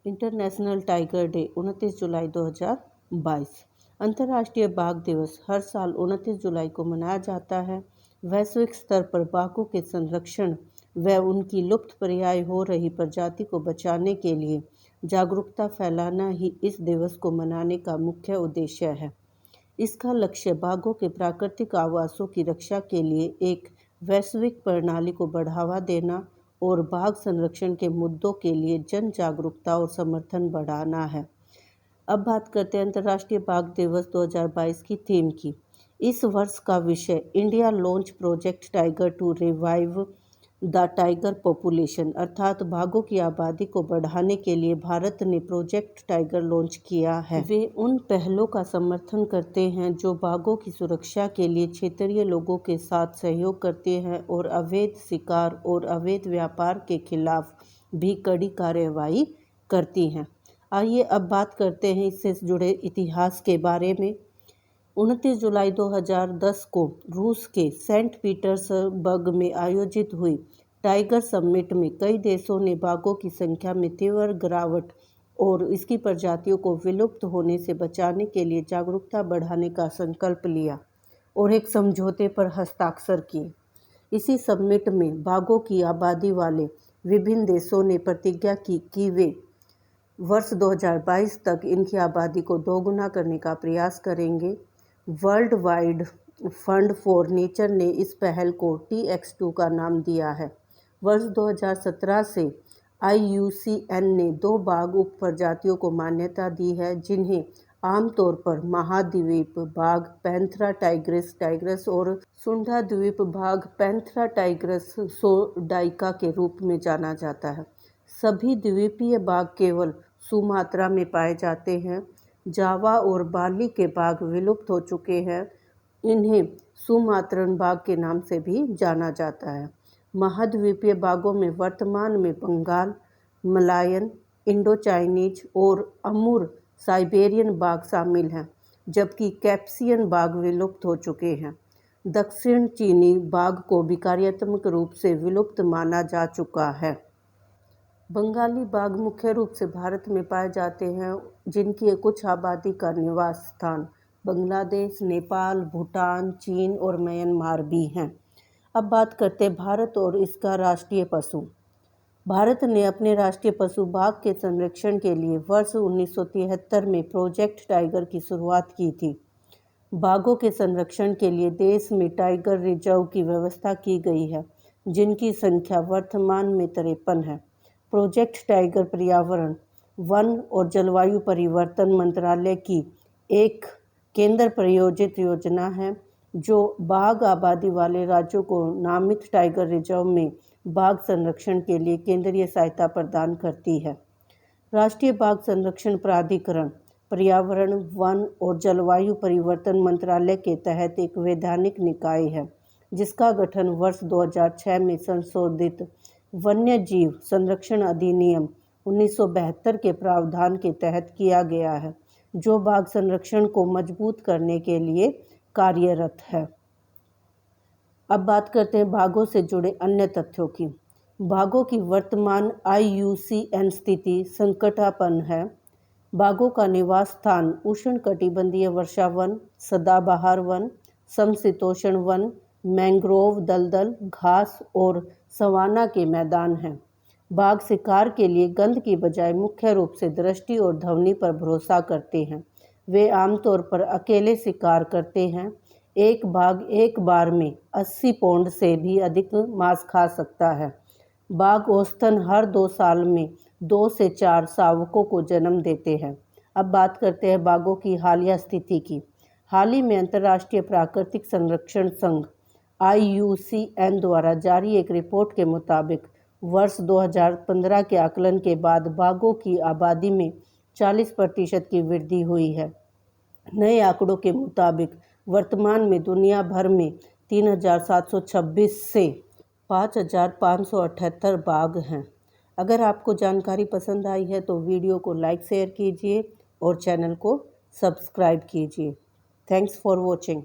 International tiger day 29 जुलाई 2022। अंतर्राष्ट्रीय बाघ दिवस हर साल 29 जुलाई को मनाया जाता है। वैश्विक स्तर पर बाघों के संरक्षण व उनकी लुप्तप्राय हो रही प्रजाति को बचाने के लिए जागरूकता फैलाना ही इस दिवस को मनाने का मुख्य उद्देश्य है। इसका लक्ष्य बाघों के प्राकृतिक आवासों की रक्षा के लिए एक वैश्विक प्रणाली को बढ़ावा देना और बाघ संरक्षण के मुद्दों के लिए जन जागरूकता और समर्थन बढ़ाना है। अब बात करते हैं अंतर्राष्ट्रीय बाघ दिवस 2022 की थीम की। इस वर्ष का विषय India launch project tiger to revive the tiger population, अर्थात बाघों की आबादी को बढ़ाने के लिए भारत ने प्रोजेक्ट टाइगर लॉन्च किया है। वे उन पहलों का समर्थन करते हैं जो बाघों की सुरक्षा के लिए क्षेत्रीय लोगों के साथ सहयोग करते हैं और अवैध शिकार और अवैध व्यापार के खिलाफ भी कड़ी कार्रवाई करती हैं। आइए अब बात करते हैं इससे जुड़े इतिहास के बारे में। 29 जुलाई 2010 को रूस के सेंट पीटर्सबर्ग में आयोजित हुई टाइगर समिट में कई देशों ने बाघों की संख्या में तीव्र गिरावट और इसकी प्रजातियों को विलुप्त होने से बचाने के लिए जागरूकता बढ़ाने का संकल्प लिया और एक समझौते पर हस्ताक्षर किए। इसी समिट में बाघों की आबादी वाले विभिन्न देशों ने प्रतिज्ञा की कि वे वर्ष 2022 तक इनकी आबादी को दोगुना करने का प्रयास करेंगे। World wide fund for nature ने इस पहल को TX2 का नाम दिया है। वर्ष 2017 से IUCN ने 2 बाघ उप प्रजातियों को मान्यता दी है जिन्हें आमतौर पर महाद्वीप बाघ पैंथेरा टाइग्रिस और सुंडा द्वीप बाघ पैंथेरा टाइग्रिस सोडाइका के रूप में जाना जाता है। सभी द्वीपीय बाघ केवल सुमात्रा में पाए जाते हैं। जावा और बाली के बाघ विलुप्त हो चुके हैं। इन्हें सुमात्रन बाघ के नाम से भी जाना जाता है। महाद्वीपीय बाघों में वर्तमान में बंगाल, मलायन, इंडो चाइनीज और अमूर साइबेरियन बाघ शामिल हैं, जबकि कैप्सियन बाघ विलुप्त हो चुके हैं। दक्षिण चीनी बाघ को भी कार्यात्मक रूप से विलुप्त माना जा चुका है। बंगाली बाघ मुख्य रूप से भारत में पाए जाते हैं, जिनकी कुछ आबादी का निवास स्थान बांग्लादेश, नेपाल, भूटान, चीन और म्यांमार भी हैं। अब बात करते हैं भारत और इसका राष्ट्रीय पशु। भारत ने अपने राष्ट्रीय पशु बाघ के संरक्षण के लिए वर्ष 1973 में प्रोजेक्ट टाइगर की शुरुआत की थी। बाघों के संरक्षण के लिए देश में टाइगर रिजर्व की व्यवस्था की गई है, जिनकी संख्या वर्तमान में 53 है। प्रोजेक्ट टाइगर पर्यावरण, वन और जलवायु परिवर्तन मंत्रालय की एक केंद्र प्रायोजित योजना है जो बाघ आबादी वाले राज्यों को नामित टाइगर रिजर्व में बाघ संरक्षण के लिए केंद्रीय सहायता प्रदान करती है। राष्ट्रीय बाघ संरक्षण प्राधिकरण पर्यावरण, वन और जलवायु परिवर्तन मंत्रालय के तहत एक वैधानिक निकाय है, जिसका गठन वर्ष 2006 में संशोधित वन्य जीव संरक्षण अधिनियम 1972 के प्रावधान के तहत किया गया है, जो बाघ संरक्षण को मजबूत करने के लिए कार्यरत है। अब बात करते हैं बाघों से जुड़े अन्य तथ्यों की। बाघों की वर्तमान IUCN स्थिति संकटापन्न है। बाघों का निवास स्थान उष्णकटिबंधीय वर्षा वन, सदाबहार वन, समशीतोष्ण वन, मैंग्रोव दलदल, घास और सवाना के मैदान हैं। बाघ शिकार के लिए गंध की बजाय मुख्य रूप से दृष्टि और ध्वनि पर भरोसा करते हैं। वे आमतौर पर अकेले शिकार करते हैं। एक बाघ एक बार में 80 पौंड से भी अधिक मांस खा सकता है। बाघ औसतन हर 2 साल में 2 से 4 शावकों को जन्म देते हैं। अब बात करते हैं बाघों की हालिया स्थिति की। हाल ही में अंतर्राष्ट्रीय प्राकृतिक संरक्षण संघ IUCN द्वारा जारी एक रिपोर्ट के मुताबिक वर्ष 2015 के आकलन के बाद बाघों की आबादी में 40% की वृद्धि हुई है। नए आंकड़ों के मुताबिक वर्तमान में दुनिया भर में 3726 से 5578 बाघ हैं। अगर आपको जानकारी पसंद आई है तो वीडियो को लाइक शेयर कीजिए और चैनल को सब्सक्राइब कीजिए। Thanks for watching.